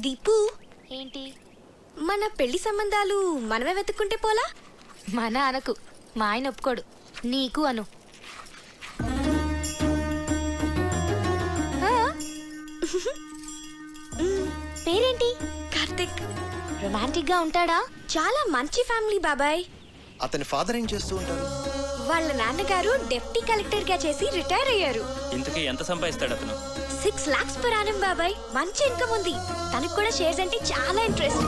దీపు, ఏంటి? మన పెళ్లి సంబంధాలు మనమే వెతుక్కుంటే పోలా? మన అనకు, మా ఆయన ఒప్పుకోడు. నీకు అను. ఆ? పేరేంటి? కార్తిక్. రొమాంటిక్ గా ఉంటాడా? చాలా మంచి ఫ్యామిలీ బాబాయ్. అతని ఫాదర్ ఏం చేస్తూ ఉంటారు? వాళ్ళ నాన్నగారు డెప్యూటీ కలెక్టర్ గా చేసి రిటైర్ అయ్యారు. ఇంతకీ ఎంత సంపాదిస్తాడు అతను? 6 lakhs per annum బాబాయ్. మంచి ఇన్కమ్ ఉంది. తనకు కూడా షేర్స్ అంటే చాలా ఇంట్రెస్ట్.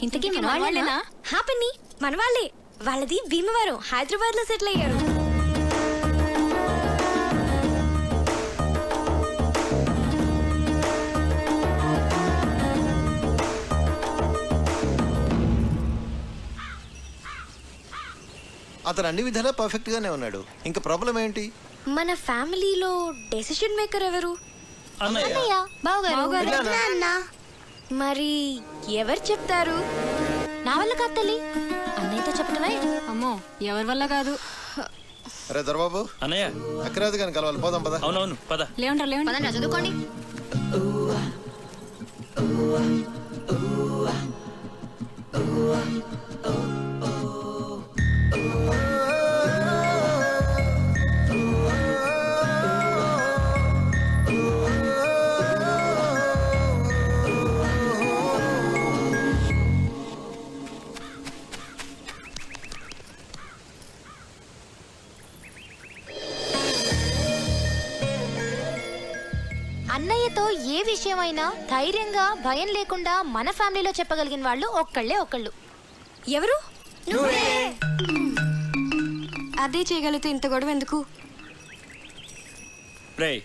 ఇంతకీ మన వాళ్ళేనా? హ్యాపీ మన వాళ్ళే. వాళ్ళది భీమవరం, హైదరాబాద్ లో సెటిల్ అయ్యారు. అతను అన్ని విధాలా పర్ఫెక్ట్ గానే ఉన్నాడు. ఇంకా ప్రాబ్లం ఏంటి? మన ఫ్యామిలీలో డెసిషన్ మేకర్ ఎవరు? అన్నయ్య. బావగారు. మరి ఎవరు చెప్తారు? నా వల్ల కాదు తల్లి, అన్నయ్యతో చెప్పడమే. అమ్మో, ఎవరి వల్ల కాదు. అరే దొరబాబు, అన్నయ్య. అక్కరాదు కానీ కలవాలి. పోదాం పద. అవునవును పద. లేవండి. చదువుకోండి. అన్నయ్యతో ఏ విషయమైనా ధైర్యంగా భయం లేకుండా మన ఫ్యామిలీలో చెప్పగలిగిన వాళ్ళు ఒక్కళ్ళు. ఎవరు? అదే చేయగలిగితే ఇంత గొడవ ఎందుకు? రేయ్,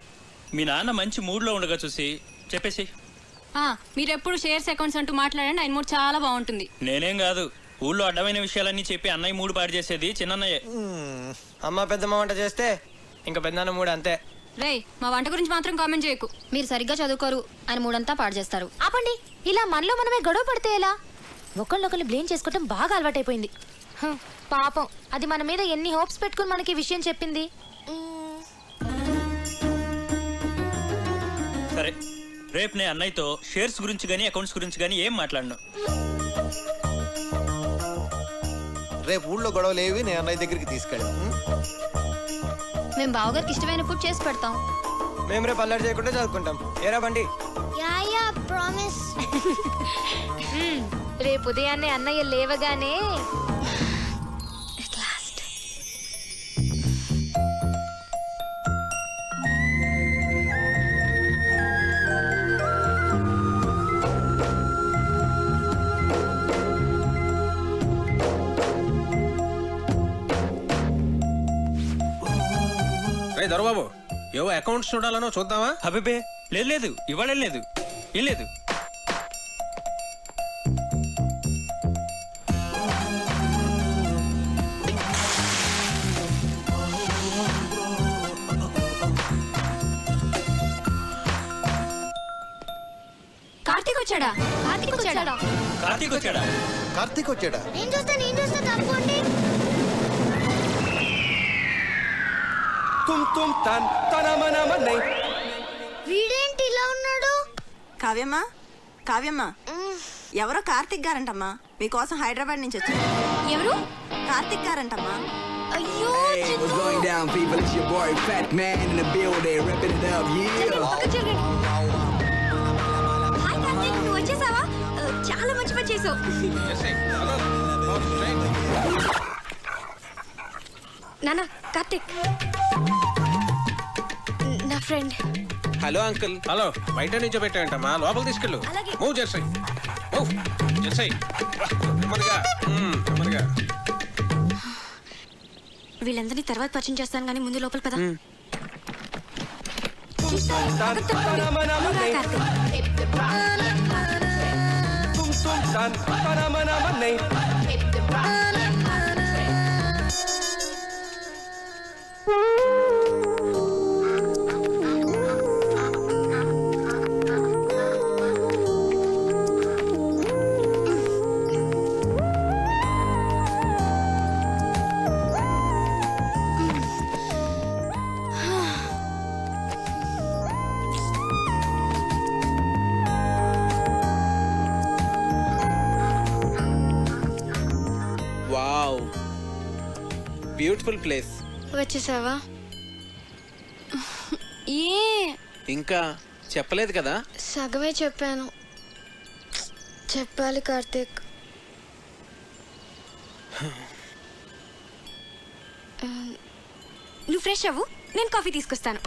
మీ నాన్న మంచి మూడ్ లో ఉండగా చూసి చెప్పేసి. మీరెప్పుడు షేర్స్ అకౌంట్స్ అంటూ మాట్లాడండి, ఆయన మూడు చాలా బాగుంటుంది. నేనేం కాదు, ఊళ్ళో అడ్డమైన విషయాలన్నీ చెప్పి అన్నయ్య మూడు పాడు చేసేది చిన్నయ్యే. అమ్మ పెద్దమ్మ వంట చేస్తే ఇంకా పెద్దన్న మూడు అంతే. రేయ్, మా వంట గురించి మాత్రం కామెంట్ చేయకు. మీరు సరిగ్గా చదువుకోరు, ఆయన మూడంతా పాడు చేస్తారు. ఆపండి, ఇలా మనలో మనమే గొడవ పడితే ఎలా? ఒకళ్ళొకళ్ళు బ్లేమ్ చేసుకోవటం బాగా అలవాటైపోయింది. పాపం, అది మన మీద ఎన్ని హోప్స్ పెట్టుకుని మనకి విషయం చెప్పింది. సరే, రేపు నేను అన్నయ్యతో షేర్స్ గురించి కానీ అకౌంట్స్ గురించి కానీ ఏం మాట్లాడను. రేపు ఊళ్ళో గొడవలు ఏవి నేను అన్నయ్య దగ్గరికి తీసుకెళ్ళి. మేము బావగారికి ఇష్టమైన ఫుడ్ చేసి పెడతాం. మేము రేపు అల్లరి చేయకుండా చదువుకుంటాం. ఏరా బండి? రేపు ఉదయాన్నే అన్నయ్య లేవగానే దొరబాబు, ఏవో అకౌంట్స్ చూడాలనో చూద్దామా? అబ్బే లేదు, ఇవాళ లేదు, ఏం లేదు. కార్తీక్ వచ్చాడా? కార్తీక్ వచ్చాడా? కార్తీక్ వచ్చాడా? నేను చూస్తా తప్పండి. వీడేంటి ఇలా ఉన్నాడు? కావ్యమ్మా, ఎవరో కార్తిక్ గారంటమ్మా, మీకోసం హైదరాబాద్ నుంచి వచ్చారు. ఎవరు? కార్తిక్ గారంటమ్మా. అయ్యో, What's going down, people? It's your boy, Fat Man in the building, ripping it up, yeah. Hi Karthik, నువ్వు వచ్చేసావా? చాలా మంచి పని చేసావు. నాన్న, కార్తిక్ నా ఫ్రెండ్. Hello uncle. హలో, బయట నుంచో పెట్టాయంటమ్మా, లోపల తీసుకెళ్ళు. అలాగే. మూవ్ చేసాయి. మూవ్ చేసాయి. నెమ్మదిగా. వీళ్ళందరినీ తర్వాత పరిచయం చేస్తాను కానీ ముందు లోపల పద వావ్, బ్యూటిఫుల్ ప్లేస్. వచ్చేసావా? ఏ ఇంకా చెప్పలేదు కదా? సగమే చెప్పాను. చెప్పాలి కార్తీక్. నువ్వు ఫ్రెష్ అవ్వు, నేను కాఫీ తీసుకొస్తాను.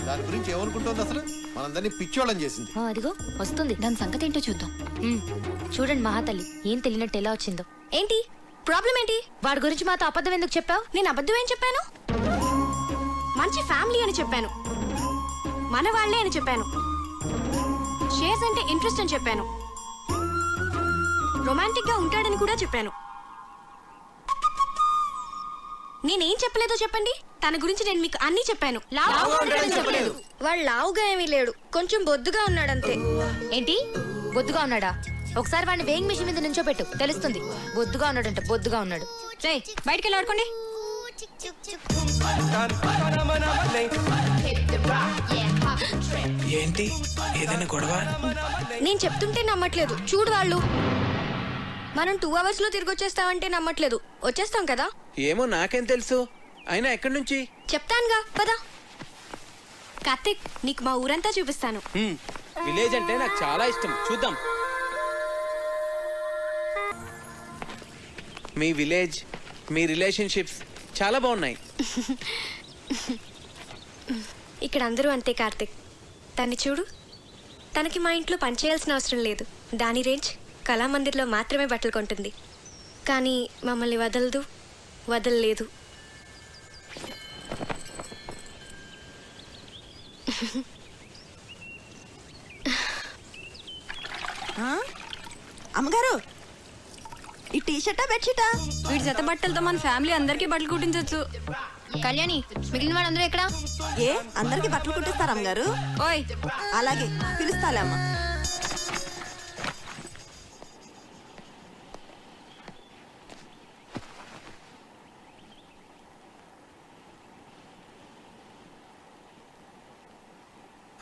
దాని గురించి ఏమనుకుంటుంది అసలు? మనందరినీ పిచ్చోళ్ళని చేసింది. అదిగో వస్తుంది, దాని సంగతి ఏంటో చూద్దాం. చూడండి మహాతల్లి, ఏం తెలియనట్టు ఎలా వచ్చిందో. ఏంటి ప్రాబ్లం ఏంటి? వాడి గురించి మాతో అబద్ధం ఎందుకు చెప్పావు? నేను అబద్ధం ఏం చెప్పాను? మంచి ఫ్యామిలీ అని చెప్పాను, మన వాళ్ళే అని చెప్పాను, షేర్స్ అంటే ఇంట్రెస్ట్ అని చెప్పాను, రొమాంటిక్ గా ఉంటాడని కూడా చెప్పాను. నేనేం చెప్పలేదో చెప్పండి. తన గురించి నేను మీకు అన్నీ చెప్పాను. చెప్పలేదు. వాడు లావుగా ఏమీ లేడు, కొంచెం బొద్దుగా ఉన్నాడంతే. ఏంటి బొద్దుగా ఉన్నాడా? ఒకసారి వాడిని వేయింగ్ మిషన్ మీద నుంచో పెట్టు, తెలుస్తుంది. బొద్దుగా ఉన్నాడంట, బొద్దుగా ఉన్నాడు. రే బయటికి వెళ్ళి ఆడుకోండి. ఏంటి ఏదైనా గొడవ? నేను చెప్తుంటే నమ్మట్లేదు. చూడు వాళ్ళు. మనం 2 hours లో తిరిగి వచ్చేస్తామంటే నమ్మట్లేదు. వచ్చేస్తాం కదా? ఏమో నాకేం తెలుసు. అయినా ఎక్కడి నుంచి? చెప్తానుగా పద. కార్తిక్, నీకు మా ఊరంతా చూపిస్తాను. విలేజ్ అంటే నాకు చాలా ఇష్టం, చూద్దాం. మీ విలేజ్, మీ రిలేషన్షిప్స్ చాలా బాగున్నాయి. ఇక్కడ అందరూ అంతే కార్తిక్. తన్ని చూడు, తనకి మా ఇంట్లో పనిచేయాల్సిన అవసరం లేదు. దాని రేంజ్ కళామందిర్లో మాత్రమే బట్టలు కొంటుంది, కానీ మమ్మల్ని వదలలేదు. అమ్మగారు, ఈ టీషర్టా బెడ్షీటా? వీడి జత బట్టలతో మన ఫ్యామిలీ అందరికీ బట్టలు కుట్టించవచ్చు. కళ్యాణి, మిగిలిన వాళ్ళందరూ ఎక్కడా? ఏ అందరికి బట్టలు కుట్టిస్తారు అమ్మగారు? ఓయ్ అలాగే పిలుస్తాలే అమ్మ.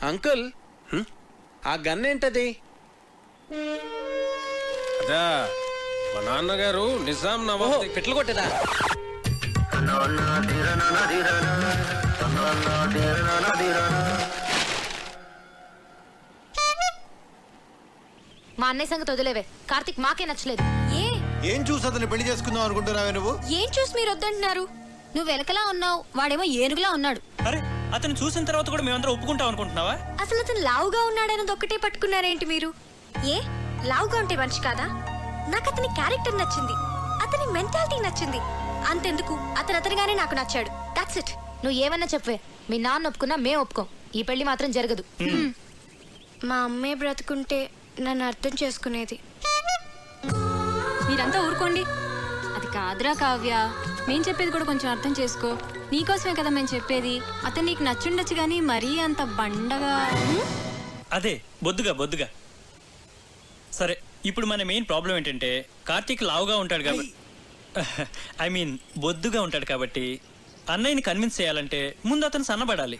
అంకుల్, ఆ గన్ ఏంటది? అదా మా నాన్నగారు నిజాం ఓహో, నవాబ్ పెట్లు కొట్టేదా? మా అన్నయ్య సంగతి వదిలేవే. కార్తిక్ మాకే నచ్చలేదు. ఏం చూసి అతన్ని పెళ్లి చేసుకుందాం అనుకుంటున్నావే నువ్వు? ఏం చూసి మీరు వద్దంటున్నారు? నువ్వు వెలకలా ఉన్నావు, వాడేమో ఏనుగులా ఉన్నాడు. అరే అతను చూసిన తర్వాత కూడా మేమందరం ఒప్పుకుంటాం అనుకుంటున్నావా? అసలు అతను లావుగా ఉన్నాడన్నది ఒక్కటే పట్టుకున్నారేంటి మీరు? ఏ లావుగా ఉంటే మనిషి కాదా? నాకు అతని క్యారెక్టర్ నచ్చింది, అతని మెంటాలిటీ నచ్చింది. అంతెందుకు, అతనిగానే నాకు నచ్చాడు. That's it. నువ్వు ఏమన్నా చెప్పవే, మీ నాన్న ఒప్పుకున్నా మేం ఒప్పుకోం. ఈ పెళ్లి మాత్రం జరగదు. మా అమ్మే బ్రతుకుంటే నన్ను అర్థం చేసుకునేది. మీరంతా ఊరుకోండి. అది కాదురా కావ్య, మేం చెప్పేది కూడా కొంచెం అర్థం చేసుకో. నీకోసమే కదా మేము చెప్పేది. అతను నీకు నచ్చుండొచ్చు కానీ మరీ అంత బండగా. అదే బొద్దుగా. సరే, ఇప్పుడు మన మెయిన్ ప్రాబ్లం ఏంటంటే కార్తీక్ లావుగా ఉంటాడు కాబట్టి, ఐ మీన్ బొద్దుగా ఉంటాడు కాబట్టి అన్నయ్యని కన్విన్స్ చేయాలంటే ముందు అతను సన్నబడాలి.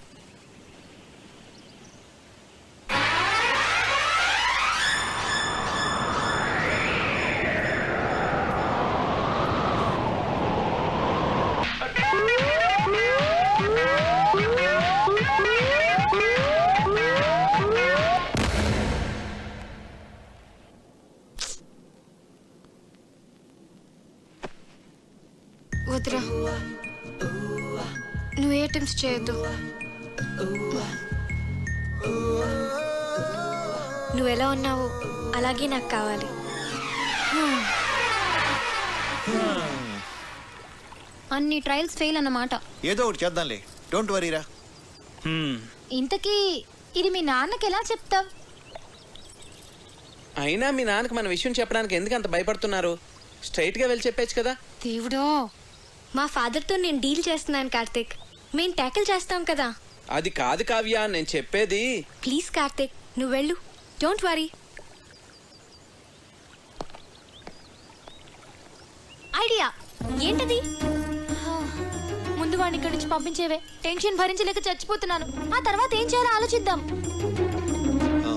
వద్దురా, నువ్వు ఏ అటెంప్ట్స్ చేయొద్దు. నువ్వు ఎలా ఉన్నావో అలాగే నాకు కావాలి. అన్ని ట్రయల్స్ ఫెయిల్ అన్నమాట. ఏదో ఒకటి చేద్దాంలే, డోంట్ వరీరా. ఇంతకీ ఇది మీ నాన్నకి ఎలా చెప్తావ్? అయినా మీ నాన్నకి మన విషయం చెప్పడానికి ఎందుకు అంత భయపడుతున్నారు? స్ట్రైట్ గా వెళ్ళి చెప్పేచ్చు కదా. దేవుడో, మా ఫాదర్తో నేను డీల్ చేస్తున్నాను కార్తిక్. మేము ట్యాకిల్ చేస్తాం కదా. అది కాదు కావ్య, నేను చెప్పేది. ప్లీజ్ కార్తిక్, నువ్వు వెళ్ళు, డోంట్ వరీ. ఐడియా ఏంటది? ముందు వాడిని ఇక్కడి నుంచి పంపించేవే. టెన్షన్ భరించలేక చచ్చిపోతున్నాను. ఆ తర్వాత ఏం చేయాలో ఆలోచిద్దాం. ఆ.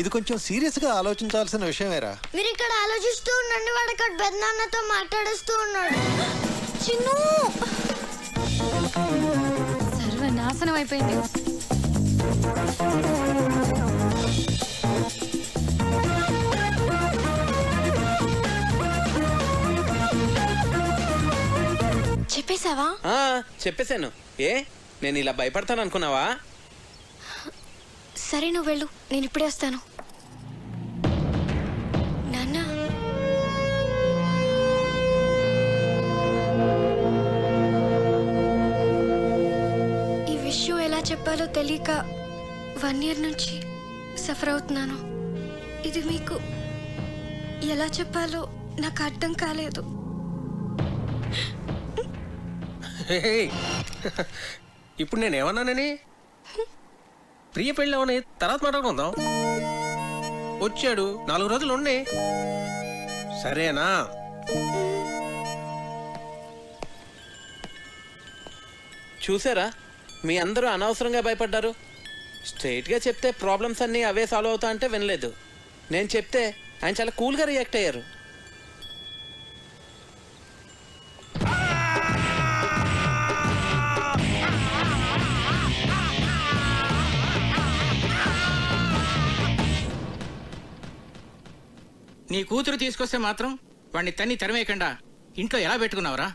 ఇది కొంచెం సీరియస్గా ఆలోచించాల్సిన విషయమేరా. మీరు ఇక్కడ ఆలోచిస్తూ ఉండండి, వాడు అక్కడ పెద్దనాన్నతో మాట్లాడుస్తూ ఉన్నాడు. చిన్ను, సర్వనాశనం అయిపోయింది. చెప్పేశావా? చెప్పేశాను. ఏ నేను ఇలా భయపడతాను అనుకున్నావా? సరే నువ్వు వెళ్ళు, నేను ఇప్పుడే వస్తాను. నాన్న, ఈ విషయం ఎలా చెప్పాలో తెలియక 1 year నుంచి సఫర్ అవుతున్నాను. ఇది మీకు ఎలా చెప్పాలో నాకు అర్థం కాలేదు. ఇప్పుడు నేను ఏమన్నానని? ప్రియ పెళ్ళి అవని తర్వాత మాట్లాడుకుందాం. వచ్చాడు, 4 రోజులు ఉండి, సరేనా? చూసారా, మీ అందరూ అనవసరంగా భయపడ్డారు. స్ట్రైట్గా చెప్తే ప్రాబ్లమ్స్ అన్నీ అవే సాల్వ్ అవుతా అంటే వినలేదు. నేను చెప్తే ఆయన చాలా కూల్గా రియాక్ట్ అయ్యారు. నీ కూతురు తీసుకొస్తే మాత్రం వాడిని తన్ని తరిమేయకుండా ఇంట్లో ఎలా పెట్టుకున్నావురా?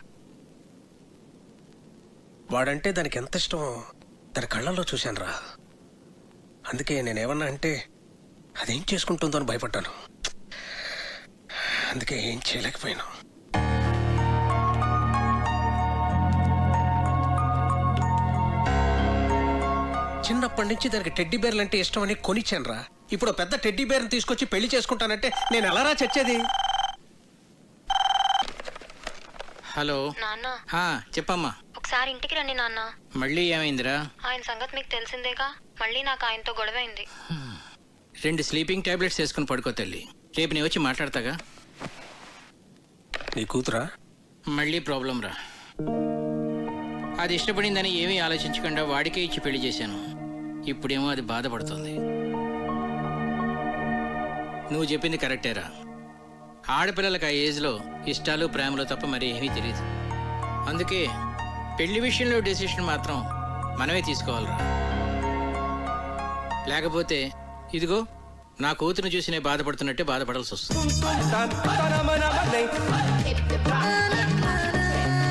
వాడంటే దానికి ఎంత ఇష్టమో దాని కళ్ళల్లో చూశానురా. అందుకే నేనేమన్నా అంటే అదేం చేసుకుంటుందో అని భయపడ్డాను. అందుకే ఏం చేయలేకపోయాను. చిన్నప్పటి నుంచి దానికి టెడ్డీ బేర్లు అంటే ఇష్టం అని కొనిచ్చానురా. ఇప్పుడు పెద్ద టెడ్డీ బేర్ని తీసుకొచ్చి పెళ్లి చేసుకుంటానంటే నేను ఎలారా చచ్చేది? హలో నాన్న, చెప్పమ్మా. ఒకసారి ఇంటికి రండి నాన్న. మళ్ళీ ఏమైందిరా? ఆయన సంగతి మీకు తెలిసిందేగా. మళ్ళీ నాకు ఆయనతో గొడవైంది. 2 స్లీపింగ్ టాబ్లెట్స్ వేసుకుని పడుకో తల్లి. రేపు నేను వచ్చి మాట్లాడతాగా. నీ కూతురా? మళ్ళీ ప్రాబ్లం రా. అది ఇష్టపడిందని ఏమీ ఆలోచించకుండా వాడికే ఇచ్చి పెళ్లి చేశాను. ఇప్పుడేమో అది బాధపడుతుంది. నువ్వు చెప్పింది కరెక్టేరా. ఆడపిల్లలకు ఆ ఏజ్లో ఇష్టాలు ప్రేమలు తప్ప మరి ఏమీ తెలియదు. అందుకే పెళ్లి విషయంలో డెసిషన్ మాత్రం మనమే తీసుకోవాలిరా. లేకపోతే ఇదిగో నా కూతురు చూసి నేను బాధపడుతున్నట్టే బాధపడాల్సి వస్తుంది.